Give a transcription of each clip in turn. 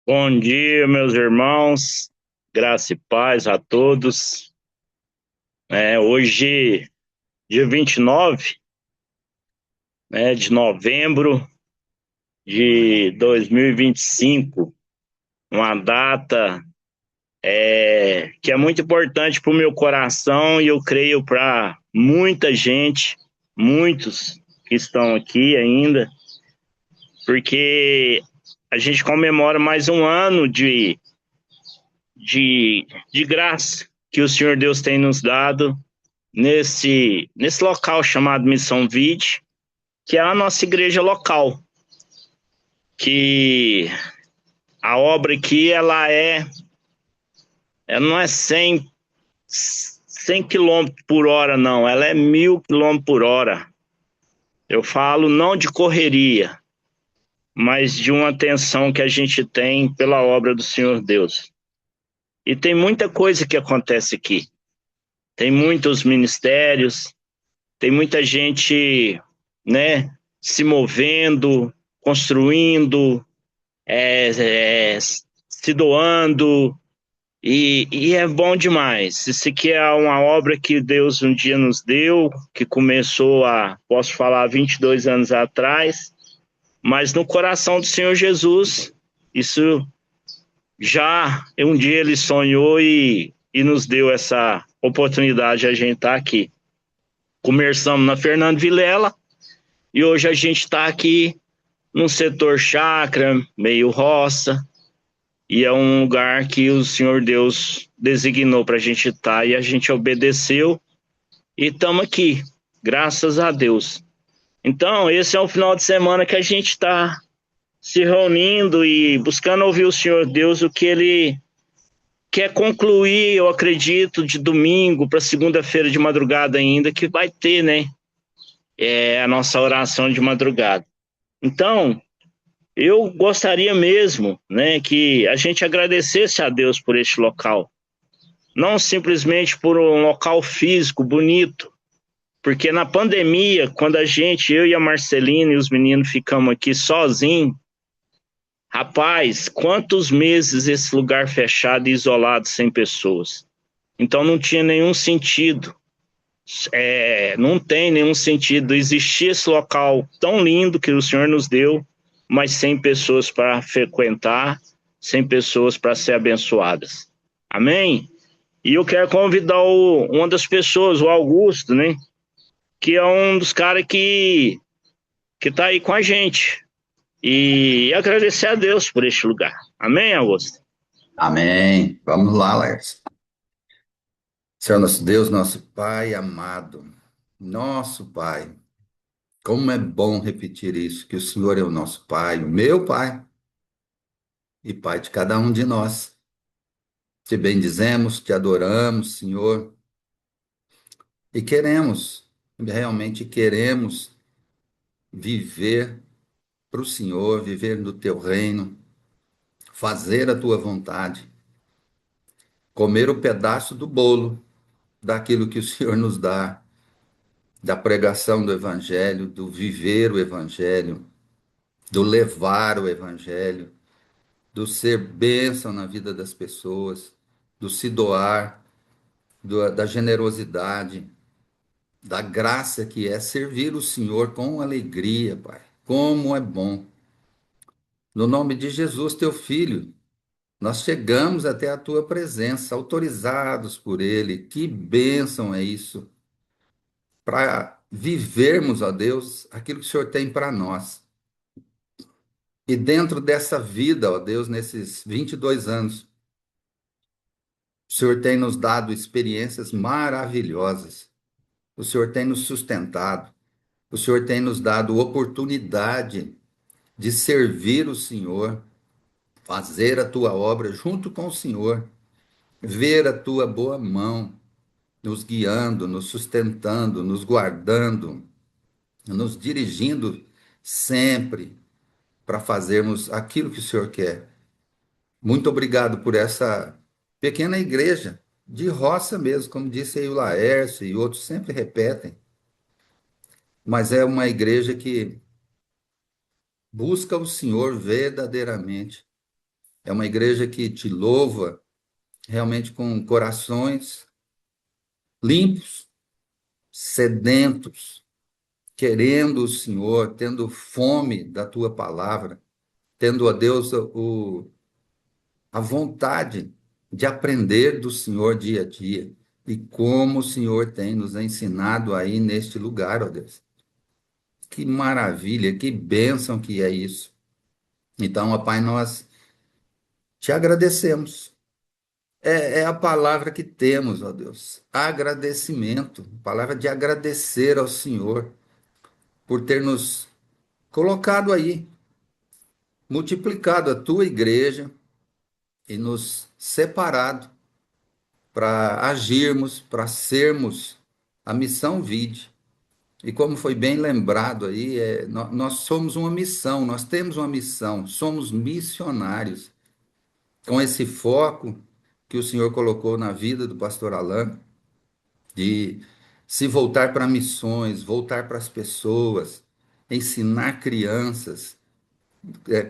Bom dia, meus irmãos, graça e paz a todos. Hoje, dia 29, de novembro de 2025, uma data que é muito importante para o meu coração e eu creio para muita gente, muitos que estão aqui ainda, porque a gente comemora mais um ano de graça que o Senhor Deus tem nos dado nesse local chamado Missão Vide, que é a nossa igreja local, que a obra aqui ela não é 100 quilômetros por hora, não, ela é 1.000 quilômetros por hora. Eu falo não de correria, mas de uma atenção que a gente tem pela obra do Senhor Deus. E tem muita coisa que acontece aqui. Tem muitos ministérios, tem muita gente, se movendo, construindo, se doando, e é bom demais. Isso aqui é uma obra que Deus um dia nos deu, que começou posso falar, 22 anos atrás, mas no coração do Senhor Jesus, isso já um dia ele sonhou e nos deu essa oportunidade de a gente estar aqui. Começamos na Fernando Vilela e hoje a gente está aqui num setor chácara, meio roça, e é um lugar que o Senhor Deus designou para a gente estar e a gente obedeceu e estamos aqui, graças a Deus. Então, esse é o final de semana que a gente está se reunindo e buscando ouvir o Senhor Deus, o que Ele quer concluir, eu acredito, de domingo para segunda-feira de madrugada ainda, que vai ter, né? A nossa oração de madrugada. Então, eu gostaria mesmo, né, que a gente agradecesse a Deus por este local, não simplesmente por um local físico bonito, porque na pandemia, quando eu e a Marcelina e os meninos ficamos aqui sozinhos, rapaz, quantos meses esse lugar fechado e isolado sem pessoas? Então não tinha nenhum sentido, não tem nenhum sentido existir esse local tão lindo que o Senhor nos deu, mas sem pessoas para frequentar, sem pessoas para ser abençoadas. Amém? E eu quero convidar uma das pessoas, o Augusto, né? Que é um dos caras que tá aí com a gente. E agradecer a Deus por este lugar. Amém, Augusto? Amém. Vamos lá, Lars. Senhor nosso Deus, nosso Pai amado, nosso Pai, como é bom repetir isso, que o Senhor é o nosso Pai, o meu Pai e Pai de cada um de nós. Te bendizemos, te adoramos, Senhor, e queremos, realmente queremos viver para o Senhor, viver no teu reino, fazer a tua vontade, comer o pedaço do bolo daquilo que o Senhor nos dá, da pregação do Evangelho, do viver o Evangelho, do levar o Evangelho, do ser bênção na vida das pessoas, do se doar, da generosidade, da graça que é servir o Senhor com alegria, Pai. Como é bom. No nome de Jesus, teu Filho, nós chegamos até a tua presença, autorizados por Ele. Que bênção é isso! Para vivermos, ó Deus, aquilo que o Senhor tem para nós. E dentro dessa vida, ó Deus, nesses 22 anos, o Senhor tem nos dado experiências maravilhosas. O Senhor tem nos sustentado. O Senhor tem nos dado oportunidade de servir o Senhor, fazer a tua obra junto com o Senhor, ver a tua boa mão nos guiando, nos sustentando, nos guardando, nos dirigindo sempre para fazermos aquilo que o Senhor quer. Muito obrigado por essa pequena igreja de roça mesmo, como disse aí o Laércio e outros sempre repetem, mas é uma igreja que busca o Senhor verdadeiramente, É uma igreja que te louva realmente com corações limpos, sedentos, querendo o Senhor, tendo fome da tua palavra, tendo, ó Deus, a vontade de aprender do Senhor dia a dia. E como o Senhor tem nos ensinado aí neste lugar, ó Deus. Que maravilha, que bênção que é isso. Então, ó Pai, nós te agradecemos. É a palavra que temos, ó Deus. Agradecimento, palavra de agradecer ao Senhor por ter nos colocado aí, multiplicado a tua igreja e nos separado para agirmos, para sermos a missão vide. E como foi bem lembrado aí, nós somos uma missão, nós temos uma missão, somos missionários. Com esse foco que o Senhor colocou na vida do pastor Alain, de se voltar para missões, voltar para as pessoas, ensinar crianças,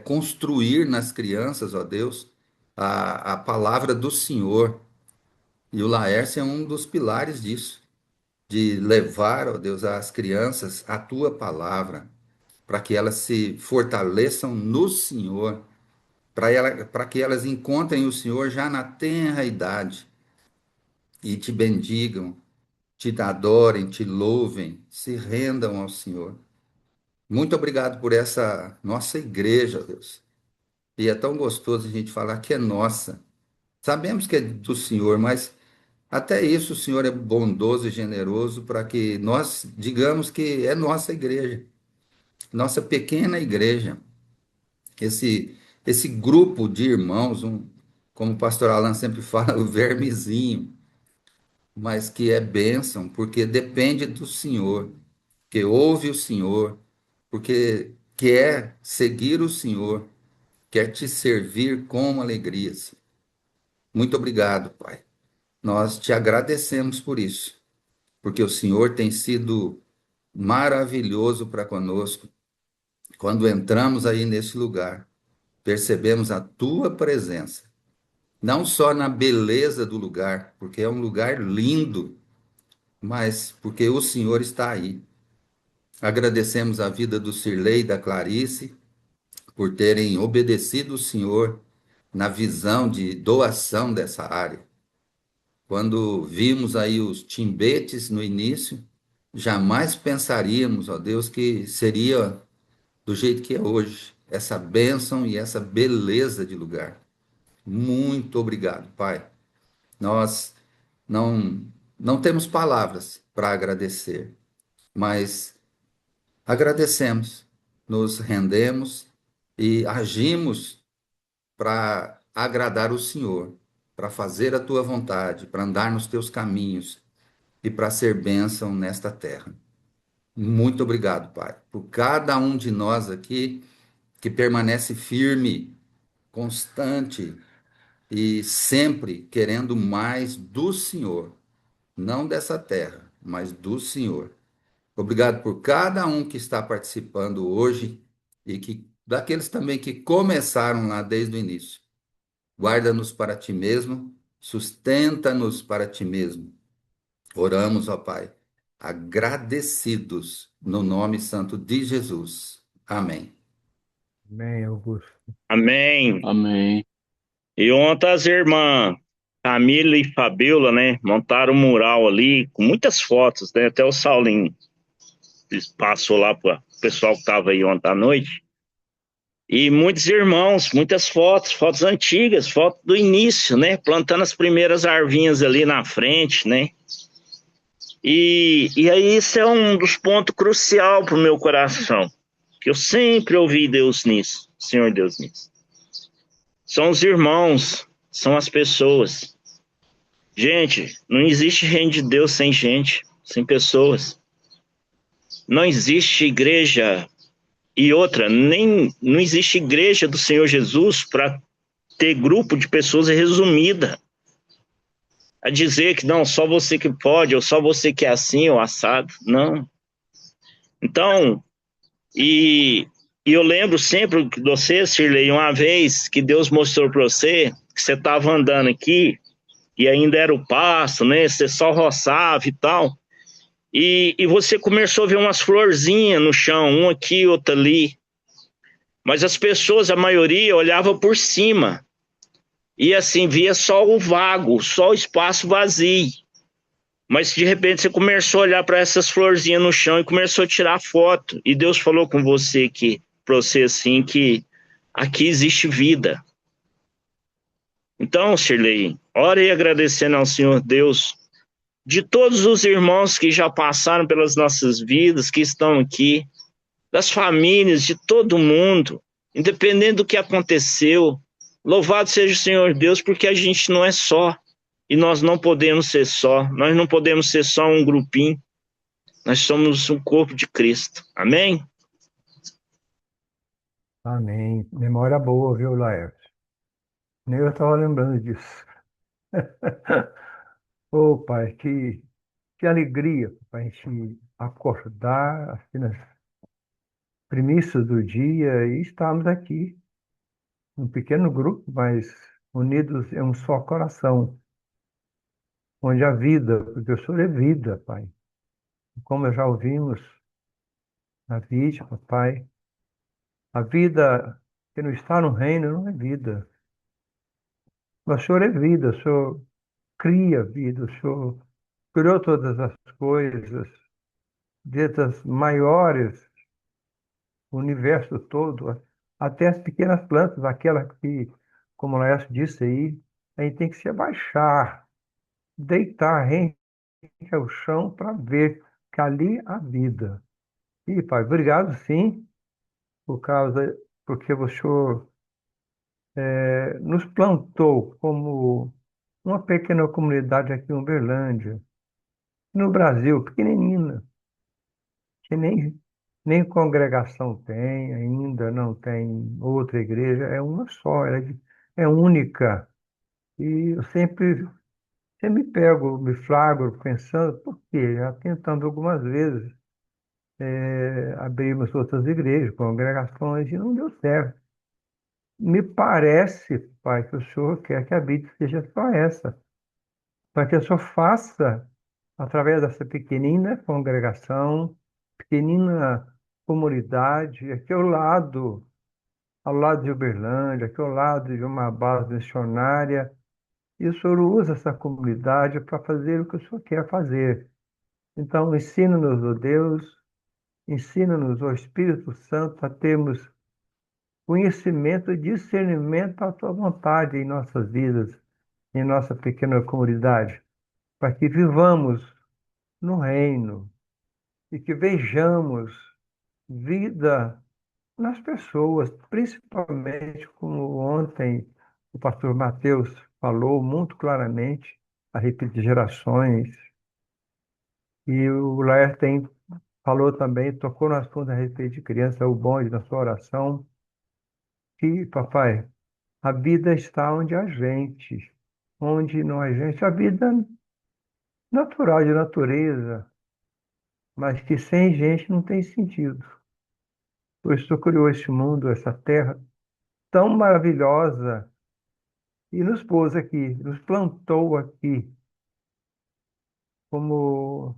construir nas crianças, ó Deus, a palavra do Senhor. E o Laércio é um dos pilares disso, de levar, ó Deus, às crianças a tua palavra, para que elas se fortaleçam no Senhor, para que elas encontrem o Senhor já na tenra idade e te bendigam, te adorem, te louvem, se rendam ao Senhor. Muito obrigado por essa nossa igreja, Deus. E é tão gostoso a gente falar que é nossa. Sabemos que é do Senhor, mas até isso o Senhor é bondoso e generoso para que nós digamos que é nossa igreja, nossa pequena igreja. Esse grupo de irmãos, como o pastor Alan sempre fala, o vermezinho, mas que é bênção, porque depende do Senhor, que ouve o Senhor, porque quer seguir o Senhor, quer te servir com alegria. Muito obrigado, Pai. Nós te agradecemos por isso, porque o Senhor tem sido maravilhoso para conosco. Quando entramos aí nesse lugar, percebemos a tua presença, não só na beleza do lugar, porque é um lugar lindo, mas porque o Senhor está aí. Agradecemos a vida do Cirlei e da Clarice por terem obedecido o Senhor na visão de doação dessa área. Quando vimos aí os timbetes no início, jamais pensaríamos, ó Deus, que seria do jeito que é hoje, essa bênção e essa beleza de lugar. Muito obrigado, Pai. Nós não, não temos palavras para agradecer, mas agradecemos, nos rendemos e agimos para agradar o Senhor, para fazer a tua vontade, para andar nos teus caminhos e para ser bênção nesta terra. Muito obrigado, Pai, por cada um de nós aqui que permanece firme, constante e sempre querendo mais do Senhor, não dessa terra, mas do Senhor. Obrigado por cada um que está participando hoje e que daqueles também que começaram lá desde o início. Guarda-nos para ti mesmo, sustenta-nos para ti mesmo. Oramos, ó Pai, agradecidos no nome santo de Jesus. Amém. Amém, Augusto. Amém. Amém. E ontem as irmãs Camila e Fabiola, né, montaram um mural ali com muitas fotos, né? Até o Saulinho passou lá para o pessoal que estava aí ontem à noite. E muitos irmãos, muitas fotos, fotos antigas, fotos do início, né? Plantando as primeiras arvinhas ali na frente, né? E aí isso é um dos pontos crucial para o meu coração, que eu sempre ouvi Deus nisso, Senhor Deus nisso. São os irmãos, são as pessoas. Gente, não existe reino de Deus sem gente, sem pessoas. Não existe igreja e outra, nem não existe igreja do Senhor Jesus para ter grupo de pessoas resumida. A dizer que não, só você que pode, ou só você que é assim ou assado. Não. Então, e E eu lembro sempre de você, Sirlei, uma vez que Deus mostrou para você que você estava andando aqui e ainda era o pasto, né? Você só roçava e tal. E você começou a ver umas florzinhas no chão, uma aqui, outra ali. Mas as pessoas, a maioria, olhava por cima. E assim, via só o vago, só o espaço vazio. Mas de repente você começou a olhar para essas florzinhas no chão e começou a tirar foto. E Deus falou com você que, para você assim, que aqui existe vida. Então, Shirley, ore agradecendo ao Senhor Deus de todos os irmãos que já passaram pelas nossas vidas, que estão aqui, das famílias, de todo mundo, independente do que aconteceu. Louvado seja o Senhor Deus, porque a gente não é só. E nós não podemos ser só. Nós não podemos ser só um grupinho. Nós somos um corpo de Cristo. Amém? Amém. Memória boa, viu, Laércio? Nem eu estava lembrando disso. Ô, Pai, que alegria para a gente acordar assim, nas primícias do dia e estarmos aqui, um pequeno grupo, mas unidos em um só coração, onde a vida, porque o Senhor é vida, Pai. Como já ouvimos na vídeo, Pai, a vida que não está no reino não é vida. Mas o Senhor é vida, o Senhor cria vida, o Senhor criou todas as coisas, desde as maiores, o universo todo, até as pequenas plantas, aquelas que, como o Laércio disse aí, a gente tem que se abaixar, deitar rente ao chão para ver que ali há vida. E, Pai, obrigado sim, porque o Senhor nos plantou como uma pequena comunidade aqui em Uberlândia, no Brasil, pequenina, que nem congregação tem ainda, não tem outra igreja, é uma só, é única. E eu sempre me pego, me flagro pensando, por quê? Já tentando algumas vezes abrirmos outras igrejas, congregações, e não deu certo. Me parece, Pai, que o Senhor quer que a vida seja só essa, para que o Senhor faça, através dessa pequenina congregação, pequenina comunidade, aqui ao lado de Uberlândia, aqui ao lado de uma base missionária, e o Senhor usa essa comunidade para fazer o que o Senhor quer fazer. Então, ensina-nos, ó Deus, ensina-nos, ó Espírito Santo, a termos conhecimento e discernimento da tua vontade em nossas vidas, em nossa pequena comunidade, para que vivamos no reino e que vejamos vida nas pessoas, principalmente como ontem o pastor Mateus falou muito claramente a respeito de gerações, e o Laer falou também, tocou no assunto a respeito de criança, o bonde na sua oração, que, papai, a vida está onde não há gente, a vida natural de natureza, mas que sem gente não tem sentido. Por isso criou este mundo, essa terra tão maravilhosa e nos pôs aqui, nos plantou aqui como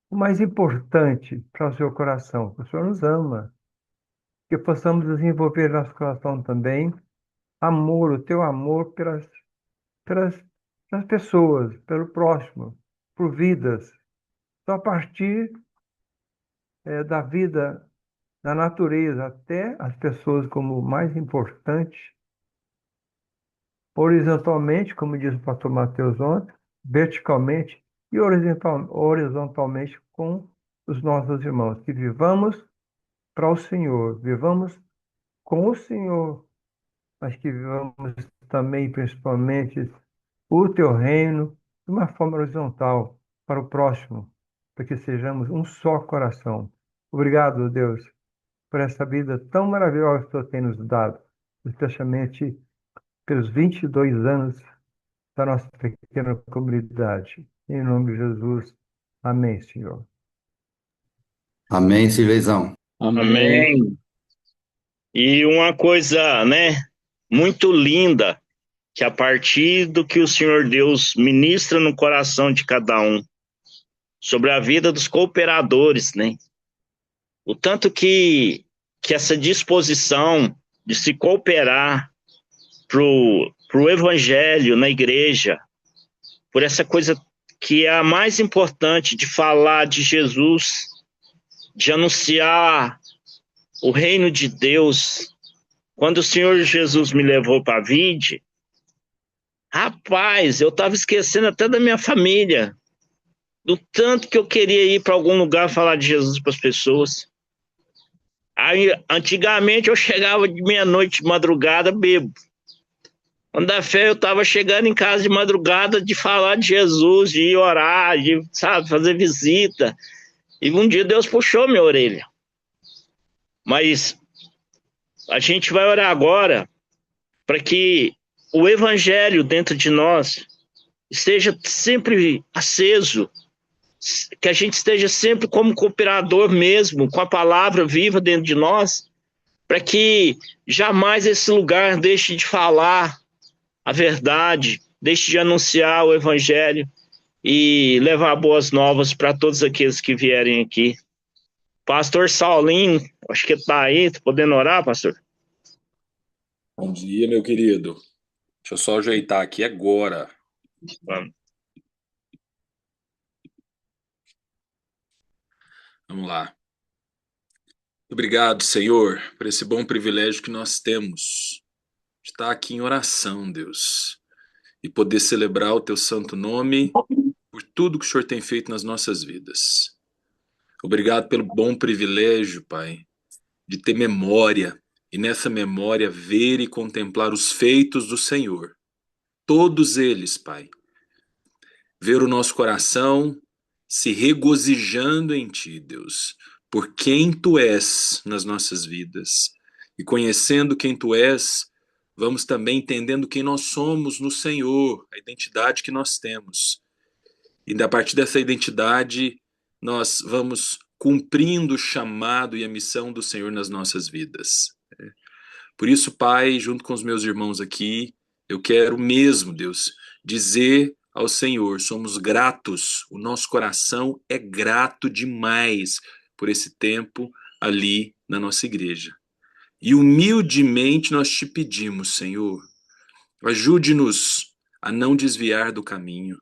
o mais importante para o seu coração. O Senhor nos ama, que possamos desenvolver no nosso coração também amor, o teu amor pelas, pelas pessoas, pelo próximo, por vidas. Só a partir da vida, da natureza, até as pessoas como o mais importante, horizontalmente, como diz o pastor Mateus ontem, verticalmente e horizontalmente com os nossos irmãos. Que vivamos para o Senhor, vivamos com o Senhor, mas que vivamos também, principalmente, o teu reino de uma forma horizontal para o próximo, para que sejamos um só coração. Obrigado, Deus, por essa vida tão maravilhosa que o Senhor tem nos dado, especialmente pelos 22 anos da nossa pequena comunidade. Em nome de Jesus. Amém, Senhor. Amém, Silvezão. Amém. Amém. E uma coisa, né, muito linda, que a partir do que o Senhor Deus ministra no coração de cada um, sobre a vida dos cooperadores, né? O tanto que essa disposição de se cooperar pro evangelho na igreja, por essa coisa que é a mais importante de falar de Jesus, de anunciar o reino de Deus. Quando o Senhor Jesus me levou para a Vide, rapaz, eu estava esquecendo até da minha família, do tanto que eu queria ir para algum lugar falar de Jesus para as pessoas. Aí, antigamente eu chegava de meia-noite, de madrugada, bebo. Quando da fé eu estava chegando em casa de madrugada de falar de Jesus, de ir orar, de, sabe, fazer visita. E um dia Deus puxou minha orelha. Mas a gente vai orar agora para que o evangelho dentro de nós esteja sempre aceso, que a gente esteja sempre como cooperador mesmo, com a palavra viva dentro de nós, para que jamais esse lugar deixe de falar a verdade, deixe de anunciar o evangelho e levar boas novas para todos aqueles que vierem aqui. Pastor Saulinho, acho que está aí, tá podendo orar, pastor? Bom dia, meu querido. Deixa eu só ajeitar aqui agora. Vamos. Vamos lá. Obrigado, Senhor, por esse bom privilégio que nós temos de estar aqui em oração, Deus, e poder celebrar o teu santo nome por tudo que o Senhor tem feito nas nossas vidas. Obrigado pelo bom privilégio, Pai, de ter memória e nessa memória ver e contemplar os feitos do Senhor. Todos eles, Pai. Ver o nosso coração se regozijando em Ti, Deus, por quem Tu és nas nossas vidas. E conhecendo quem Tu és, vamos também entendendo quem nós somos no Senhor, a identidade que nós temos. E a partir dessa identidade, nós vamos cumprindo o chamado e a missão do Senhor nas nossas vidas. Por isso, Pai, junto com os meus irmãos aqui, eu quero mesmo, Deus, dizer ao Senhor, somos gratos, o nosso coração é grato demais por esse tempo ali na nossa igreja. E humildemente nós te pedimos, Senhor, ajude-nos a não desviar do caminho.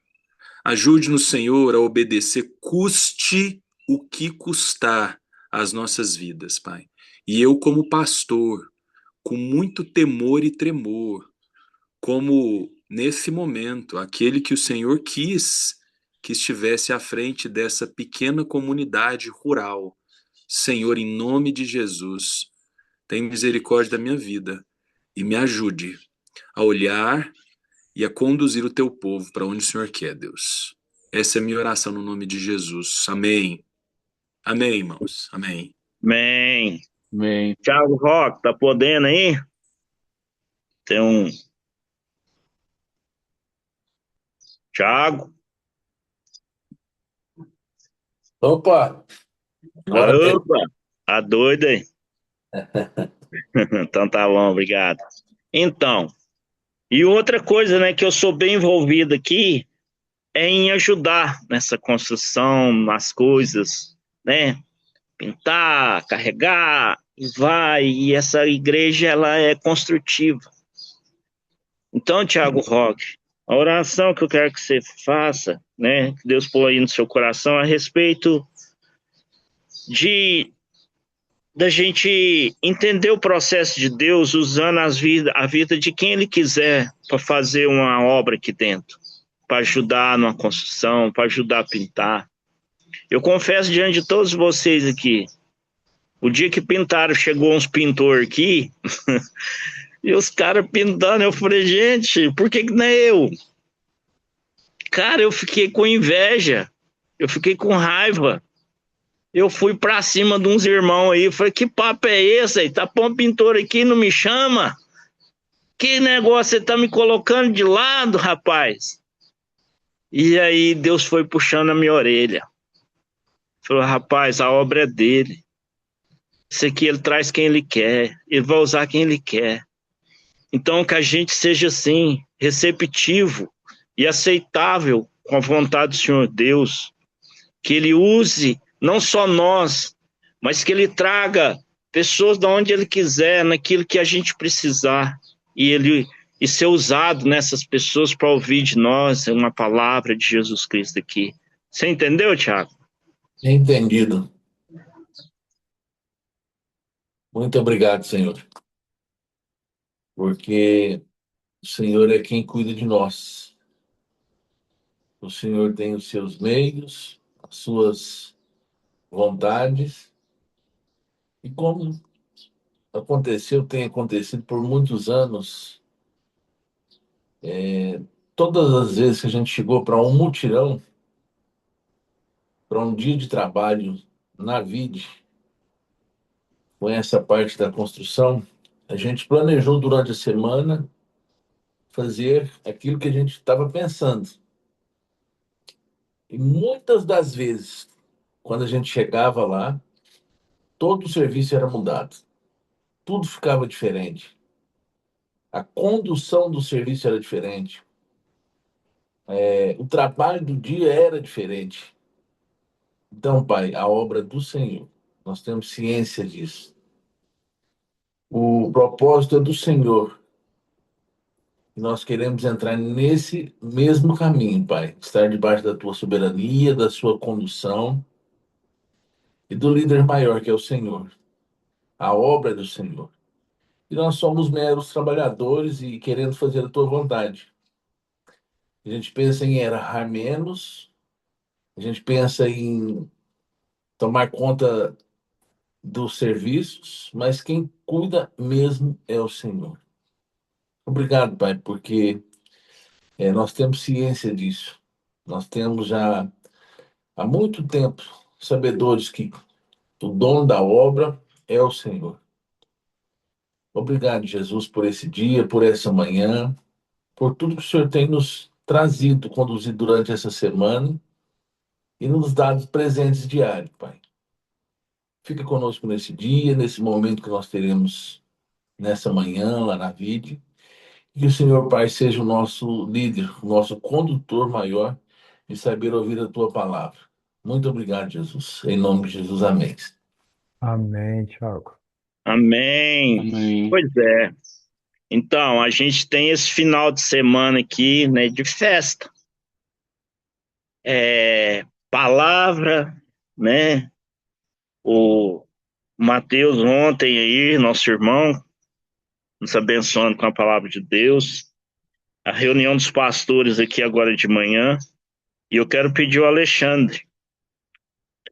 Ajude-nos, Senhor, a obedecer, custe o que custar as nossas vidas, Pai. E eu, como pastor, com muito temor e tremor, como nesse momento, aquele que o Senhor quis que estivesse à frente dessa pequena comunidade rural. Senhor, em nome de Jesus, tem misericórdia da minha vida e me ajude a olhar e a conduzir o teu povo para onde o Senhor quer, Deus. Essa é a minha oração no nome de Jesus. Amém. Amém, irmãos. Amém. Amém. Amém. Thiago Roque, tá podendo aí? Tem um... Thiago? Opa! Glória a Deus. Opa, tá doido aí? Então tá bom, obrigado. Então, e outra coisa, né, que eu sou bem envolvido aqui é em ajudar nessa construção, nas coisas, né? Pintar, carregar, e vai, e essa igreja, ela é construtiva. Então, Thiago Roque, a oração que eu quero que você faça, né, que Deus põe aí no seu coração a respeito da gente entender o processo de Deus usando a vida de quem Ele quiser para fazer uma obra aqui dentro, para ajudar numa construção, para ajudar a pintar. Eu confesso diante de todos vocês aqui, o dia que pintaram, chegou uns pintores aqui, e os caras pintando, eu falei, gente, por que não é eu? Cara, eu fiquei com inveja, eu fiquei com raiva. Eu fui pra cima de uns irmãos aí, falei, que papo é esse aí? Tá pondo pintor aqui e não me chama? Que negócio, você tá me colocando de lado, rapaz? E aí Deus foi puxando a minha orelha. Falou, rapaz, a obra é dele. Isso aqui ele traz quem ele quer, ele vai usar quem ele quer. Então, que a gente seja assim, receptivo e aceitável com a vontade do Senhor Deus, que ele use não só nós, mas que ele traga pessoas de onde ele quiser, naquilo que a gente precisar, e ser usado nessas pessoas para ouvir de nós uma palavra de Jesus Cristo aqui. Você entendeu, Thiago? Entendido. Muito obrigado, Senhor, porque o Senhor é quem cuida de nós. O Senhor tem os seus meios, as suas vontades, e como tem acontecido por muitos anos, todas as vezes que a gente chegou para um mutirão, para um dia de trabalho na VID, com essa parte da construção, a gente planejou durante a semana fazer aquilo que a gente estava pensando. E muitas das vezes, quando a gente chegava lá, todo o serviço era mudado. Tudo ficava diferente. A condução do serviço era diferente. O trabalho do dia era diferente. Então, Pai, a obra do Senhor, nós temos ciência disso. O propósito é do Senhor. E nós queremos entrar nesse mesmo caminho, Pai. Estar debaixo da tua soberania, da sua condução e do líder maior, que é o Senhor. A obra é do Senhor. E nós somos meros trabalhadores e querendo fazer a tua vontade. A gente pensa em errar menos, a gente pensa em tomar conta dos serviços, mas quem cuida mesmo é o Senhor. Obrigado, Pai, porque nós temos ciência disso. Nós temos já há muito tempo sabedores que o dono da obra é o Senhor. Obrigado, Jesus, por esse dia, por essa manhã, por tudo que o Senhor tem nos trazido, conduzido durante essa semana e nos dado presentes diários, Pai. Fica conosco nesse dia, nesse momento que nós teremos nessa manhã, lá na VID. Que o Senhor, Pai, seja o nosso líder, o nosso condutor maior de saber ouvir a Tua palavra. Muito obrigado, Jesus. Em nome de Jesus, amém. Amém, Tiago. Amém. Amém. Pois é. Então, a gente tem esse final de semana aqui, né, de festa. Palavra, né? O Mateus ontem aí, nosso irmão, nos abençoando com a palavra de Deus. A reunião dos pastores aqui agora de manhã. E eu quero pedir ao Alexandre,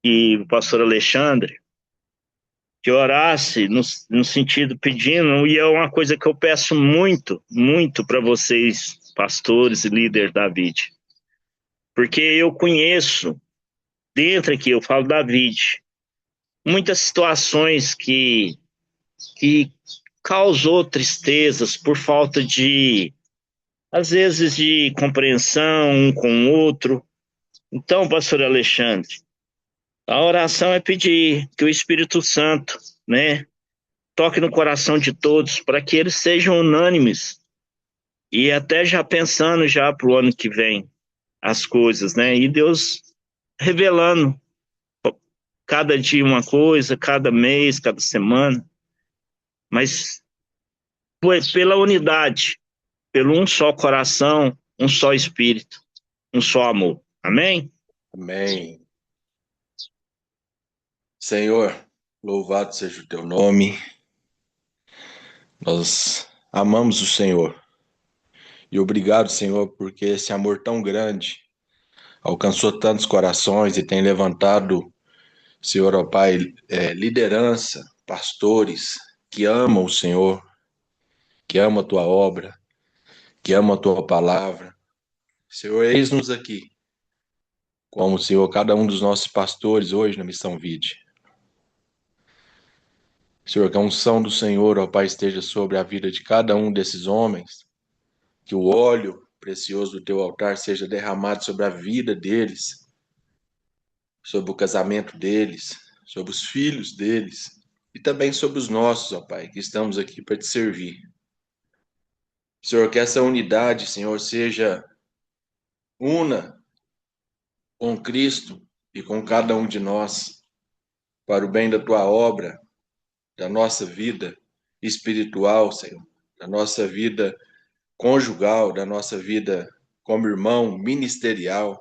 e o pastor Alexandre, que orasse no sentido pedindo, e é uma coisa que eu peço muito, muito para vocês, pastores e líderes da VID. Porque eu conheço, dentro aqui, eu falo da VID, muitas situações que causou tristezas por falta de, às vezes, de compreensão um com o outro. Então, pastor Alexandre, a oração é pedir que o Espírito Santo, né, toque no coração de todos para que eles sejam unânimes e até já pensando já para o ano que vem as coisas, né? E Deus revelando cada dia uma coisa, cada mês, cada semana, mas pela unidade, pelo um só coração, um só espírito, um só amor. Amém? Amém. Senhor, louvado seja o teu nome. Nós amamos o Senhor. E obrigado, Senhor, porque esse amor tão grande alcançou tantos corações e tem levantado, Senhor, ó Pai, liderança, pastores que amam o Senhor, que amam a tua obra, que amam a tua palavra. Senhor, eis-nos aqui, como, Senhor, cada um dos nossos pastores hoje na Missão Vide. Senhor, que a unção do Senhor, ó Pai, esteja sobre a vida de cada um desses homens, que o óleo precioso do teu altar seja derramado sobre a vida deles, sobre o casamento deles, sobre os filhos deles e também sobre os nossos, ó Pai, que estamos aqui para te servir. Senhor, que essa unidade, Senhor, seja una com Cristo e com cada um de nós, para o bem da tua obra, da nossa vida espiritual, Senhor, da nossa vida conjugal, da nossa vida como irmão ministerial.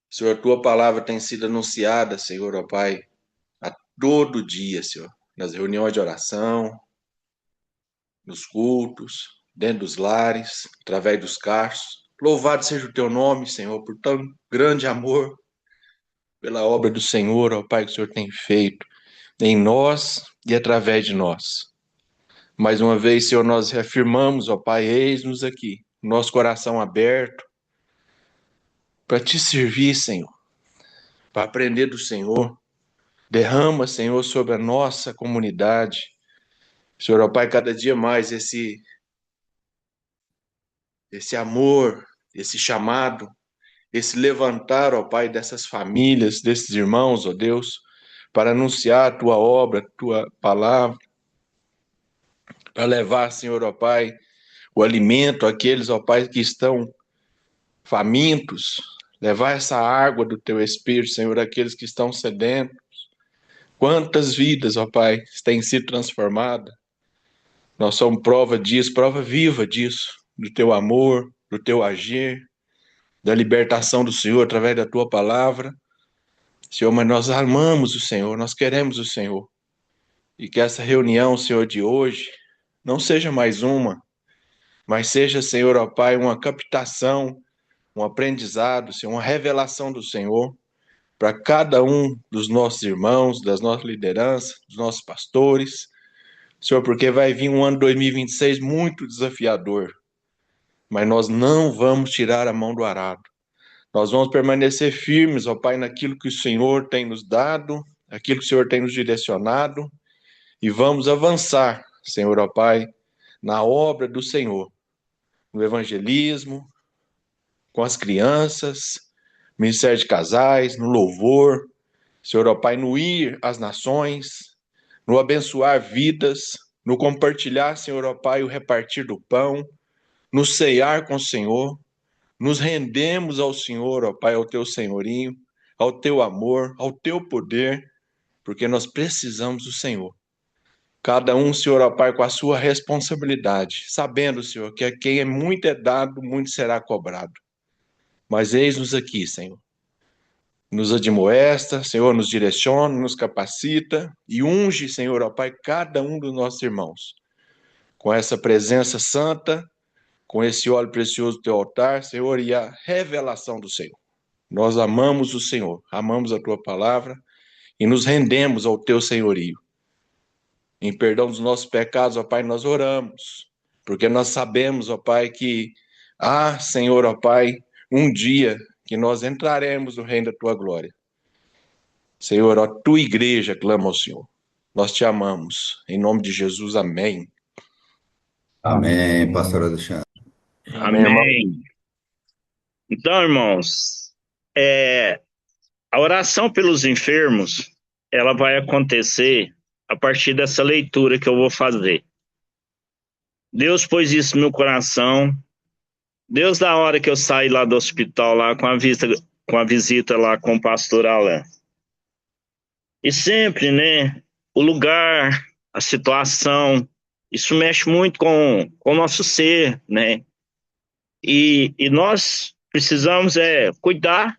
Senhor, a tua palavra tem sido anunciada, Senhor, ó Pai, a todo dia, Senhor, nas reuniões de oração, nos cultos, dentro dos lares, através dos carros. Louvado seja o teu nome, Senhor, por tão grande amor, pela obra do Senhor, ó Pai, que o Senhor tem feito em nós e através de nós. Mais uma vez, Senhor, nós reafirmamos, ó Pai, eis-nos aqui, nosso coração aberto, para te servir, Senhor, para aprender do Senhor. Derrama, Senhor, sobre a nossa comunidade. Senhor, ó Pai, cada dia mais esse amor, esse chamado, esse levantar, ó Pai, dessas famílias, desses irmãos, ó Deus, para anunciar a tua obra, a tua palavra, para levar, Senhor, ó Pai, o alimento àqueles, ó Pai, que estão famintos, levar essa água do teu Espírito, Senhor, àqueles que estão sedentos. Quantas vidas, ó Pai, têm sido transformadas. Nós somos prova disso, prova viva disso, do teu amor, do teu agir, da libertação do Senhor através da tua palavra. Senhor, mas nós amamos o Senhor, nós queremos o Senhor. E que essa reunião, Senhor, de hoje, não seja mais uma, mas seja, Senhor, ó Pai, uma captação, um aprendizado, Senhor, uma revelação do Senhor para cada um dos nossos irmãos, das nossas lideranças, dos nossos pastores. Senhor, porque vai vir um ano 2026 muito desafiador, mas nós não vamos tirar a mão do arado. Nós vamos permanecer firmes, ó Pai, naquilo que o Senhor tem nos dado, aquilo que o Senhor tem nos direcionado, e vamos avançar, Senhor, ó Pai, na obra do Senhor, no evangelismo, com as crianças, ministério de casais, no louvor, Senhor, ó Pai, no ir às nações, no abençoar vidas, no compartilhar, Senhor, ó Pai, o repartir do pão, no ceiar com o Senhor, nos rendemos ao Senhor, ó Pai, ao teu senhorinho, ao teu amor, ao teu poder, porque nós precisamos do Senhor. Cada um, Senhor, ó Pai, com a sua responsabilidade, sabendo, Senhor, que a quem é muito é dado, muito será cobrado. Mas eis-nos aqui, Senhor. Nos admoesta, Senhor, nos direciona, nos capacita e unge, Senhor, ó Pai, cada um dos nossos irmãos. Com essa presença santa, com esse óleo precioso do teu altar, Senhor, e a revelação do Senhor. Nós amamos o Senhor, amamos a tua palavra e nos rendemos ao teu senhorio. Em perdão dos nossos pecados, ó Pai, nós oramos, porque nós sabemos, ó Pai, que Senhor, ó Pai, um dia que nós entraremos no reino da tua glória. Senhor, a tua igreja clama ao Senhor. Nós te amamos. Em nome de Jesus, amém. Amém, pastor Alexandre. Amém. Então, irmãos, a oração pelos enfermos, ela vai acontecer a partir dessa leitura que eu vou fazer. Deus pôs isso no meu coração. Deus, da hora que eu saí lá do hospital, lá com a visita lá com o pastor Alain. E sempre, né, o lugar, a situação, isso mexe muito com o nosso ser, né? E nós precisamos cuidar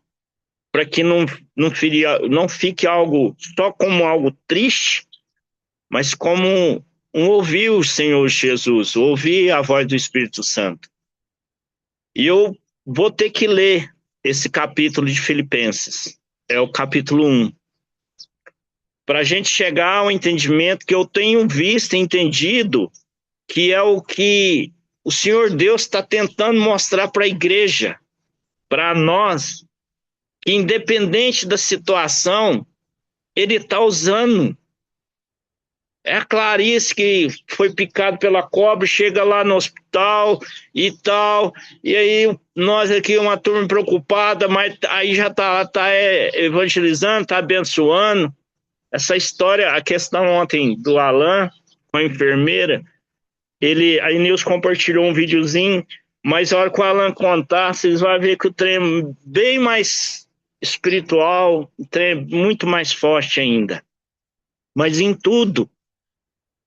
para que não fique algo só como algo triste, mas como ouvir o Senhor Jesus, ouvir a voz do Espírito Santo. E eu vou ter que ler esse capítulo de Filipenses, é o capítulo 1, para a gente chegar ao entendimento que eu tenho visto e entendido, que é o que o Senhor Deus está tentando mostrar para a igreja, para nós, que independente da situação, Ele está usando. É a Clarice que foi picado pela cobra, chega lá no hospital e tal, e aí nós aqui, uma turma preocupada, mas aí já está evangelizando, está abençoando. Essa história, a questão ontem do Alan, com a enfermeira, a Nilson compartilhou um videozinho, mas a hora que o Alan contar, vocês vão ver que o trem é bem mais espiritual, o trem é muito mais forte ainda. Mas em tudo,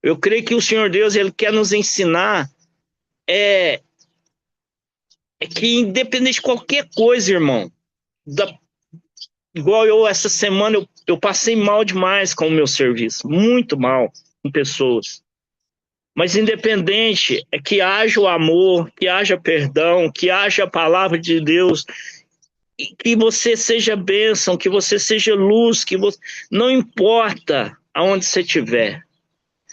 eu creio que o Senhor Deus, Ele quer nos ensinar que independente de qualquer coisa, irmão, igual essa semana, eu passei mal demais com o meu serviço, muito mal com pessoas. Mas independente, é que haja o amor, que haja perdão, que haja a palavra de Deus, e que você seja bênção, que você seja luz, não importa aonde você estiver.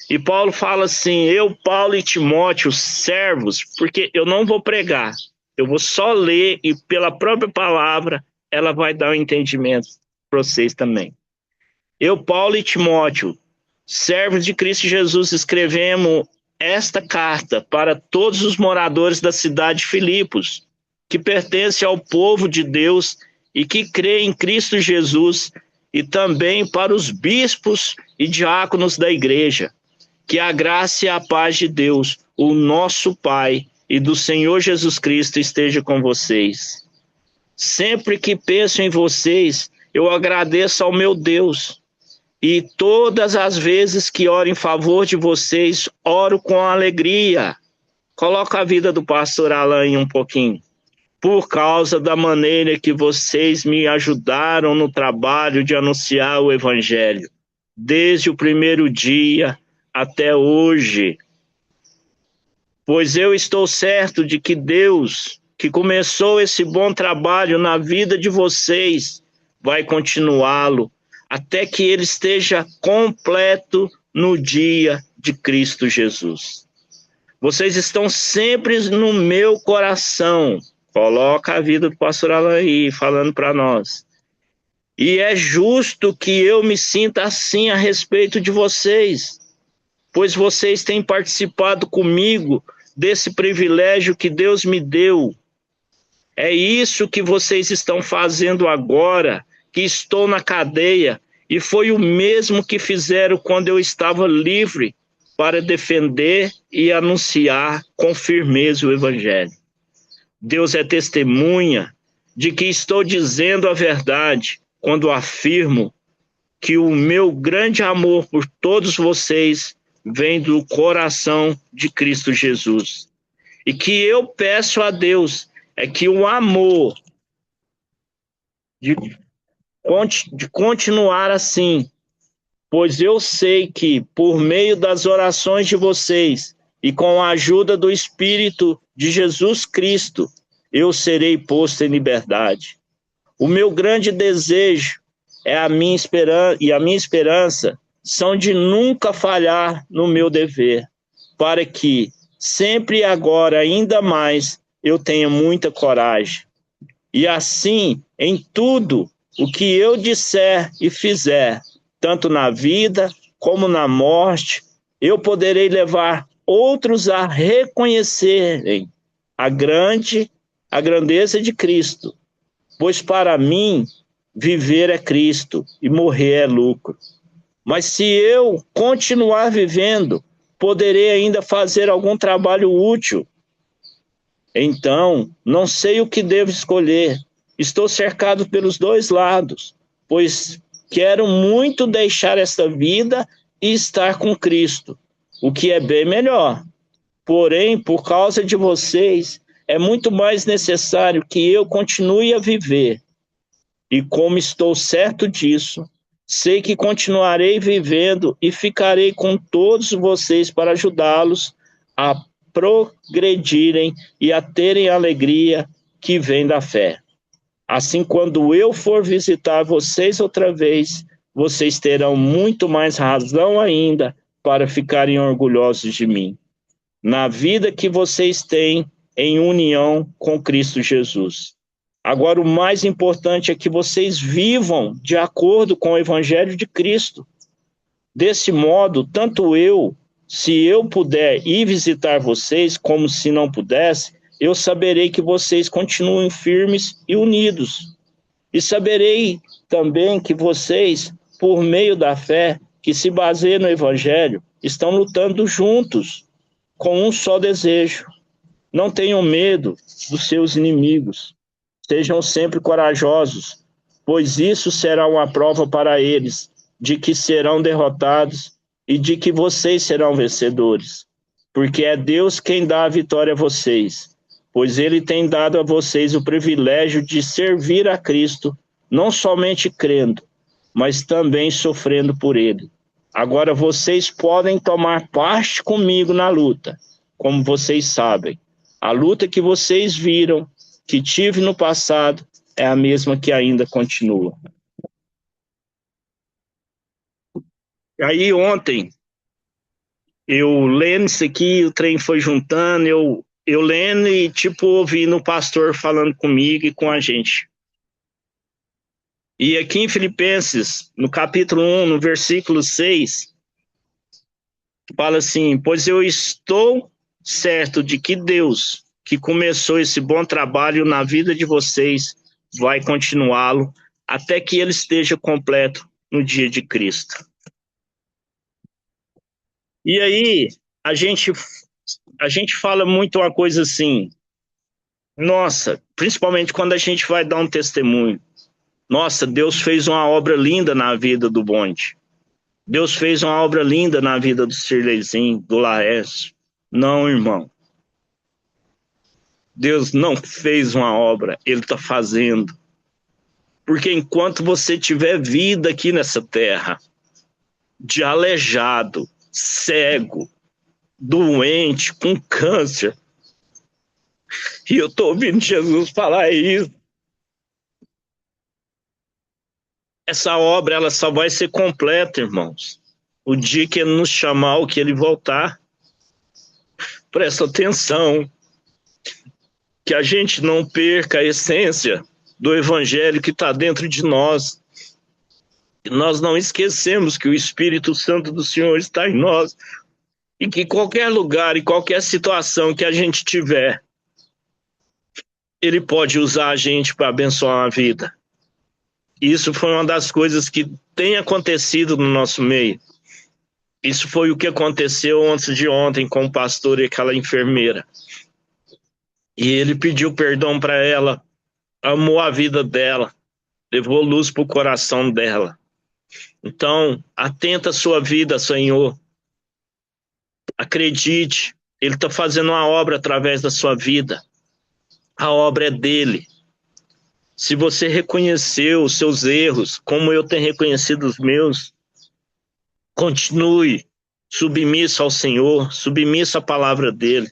E Paulo fala assim, eu, Paulo e Timóteo, servos, porque eu não vou pregar, eu vou só ler e pela própria palavra ela vai dar um entendimento para vocês também. Eu, Paulo e Timóteo, servos de Cristo Jesus, escrevemos esta carta para todos os moradores da cidade de Filipos, que pertence ao povo de Deus e que crê em Cristo Jesus, e também para os bispos e diáconos da igreja. Que a graça e a paz de Deus, o nosso Pai, e do Senhor Jesus Cristo esteja com vocês. Sempre que penso em vocês, eu agradeço ao meu Deus. E todas as vezes que oro em favor de vocês, oro com alegria. Coloca a vida do pastor Alain um pouquinho. Por causa da maneira que vocês me ajudaram no trabalho de anunciar o Evangelho. Desde o primeiro dia até hoje. Pois eu estou certo de que Deus, que começou esse bom trabalho na vida de vocês, vai continuá-lo até que ele esteja completo no dia de Cristo Jesus. Vocês estão sempre no meu coração. Coloca a vida do pastor Alain aí, falando para nós. E é justo que eu me sinta assim a respeito de vocês, pois vocês têm participado comigo desse privilégio que Deus me deu. É isso que vocês estão fazendo agora, que estou na cadeia, e foi o mesmo que fizeram quando eu estava livre para defender e anunciar com firmeza o Evangelho. Deus é testemunha de que estou dizendo a verdade quando afirmo que o meu grande amor por todos vocês vem do coração de Cristo Jesus. E que eu peço a Deus é que o amor de continuar assim, pois eu sei que por meio das orações de vocês e com a ajuda do Espírito de Jesus Cristo, eu serei posto em liberdade. O meu grande desejo é a minha esperança são de nunca falhar no meu dever, para que, sempre e agora, ainda mais, eu tenha muita coragem. E assim, em tudo o que eu disser e fizer, tanto na vida como na morte, eu poderei levar outros a reconhecerem a grandeza de Cristo, pois para mim, viver é Cristo e morrer é lucro. Mas se eu continuar vivendo, poderei ainda fazer algum trabalho útil. Então, não sei o que devo escolher. Estou cercado pelos dois lados, pois quero muito deixar esta vida e estar com Cristo, o que é bem melhor. Porém, por causa de vocês, é muito mais necessário que eu continue a viver. E como estou certo disso, sei que continuarei vivendo e ficarei com todos vocês para ajudá-los a progredirem e a terem a alegria que vem da fé. Assim, quando eu for visitar vocês outra vez, vocês terão muito mais razão ainda para ficarem orgulhosos de mim, na vida que vocês têm em união com Cristo Jesus. Agora, o mais importante é que vocês vivam de acordo com o Evangelho de Cristo. Desse modo, tanto eu, se eu puder ir visitar vocês, como se não pudesse, eu saberei que vocês continuam firmes e unidos. E saberei também que vocês por meio da fé, que se baseia no Evangelho, estão lutando juntos, com um só desejo. Não tenham medo dos seus inimigos. Sejam sempre corajosos, pois isso será uma prova para eles de que serão derrotados e de que vocês serão vencedores. Porque é Deus quem dá a vitória a vocês, pois Ele tem dado a vocês o privilégio de servir a Cristo, não somente crendo, mas também sofrendo por Ele. Agora vocês podem tomar parte comigo na luta, como vocês sabem. A luta que vocês viram, que tive no passado, é a mesma que ainda continua. Aí ontem, eu lendo isso aqui, o trem foi juntando, eu lendo e tipo ouvindo o pastor falando comigo e com a gente. E aqui em Filipenses, no capítulo 1, no versículo 6, fala assim: pois eu estou certo de que Deus, que começou esse bom trabalho na vida de vocês, vai continuá-lo até que ele esteja completo no dia de Cristo. E aí, a gente fala muito uma coisa assim, nossa, principalmente quando a gente vai dar um testemunho. Nossa, Deus fez uma obra linda na vida do Bonde. Deus fez uma obra linda na vida do Sirleizinho, do Laércio. Não, irmão. Deus não fez uma obra, Ele está fazendo. Porque enquanto você tiver vida aqui nessa terra, de aleijado, cego, doente, com câncer, e eu estou ouvindo Jesus falar isso, essa obra ela só vai ser completa, irmãos, o dia que Ele nos chamar, o que Ele voltar. Presta atenção, que a gente não perca a essência do Evangelho que está dentro de nós. Que nós não esquecemos que o Espírito Santo do Senhor está em nós e que qualquer lugar e qualquer situação que a gente tiver, Ele pode usar a gente para abençoar a vida. Isso foi uma das coisas que tem acontecido no nosso meio. Isso foi o que aconteceu antes de ontem com o pastor e aquela enfermeira. E ele pediu perdão para ela, amou a vida dela, levou luz para o coração dela. Então, atenta a sua vida, Senhor. Acredite, Ele está fazendo uma obra através da sua vida. A obra é dele. Se você reconheceu os seus erros, como eu tenho reconhecido os meus, continue submisso ao Senhor, submisso à palavra dele,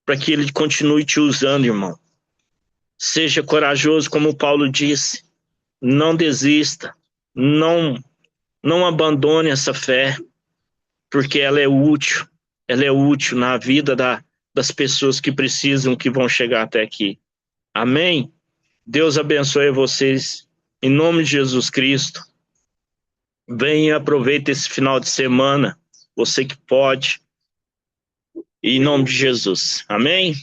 para que Ele continue te usando, irmão. Seja corajoso, como Paulo disse. Não desista. Não abandone essa fé, porque ela é útil. Ela é útil na vida das pessoas que precisam, que vão chegar até aqui. Amém? Deus abençoe vocês. Em nome de Jesus Cristo. Venha e aproveite esse final de semana. Você que pode. Em nome de Jesus. Amém?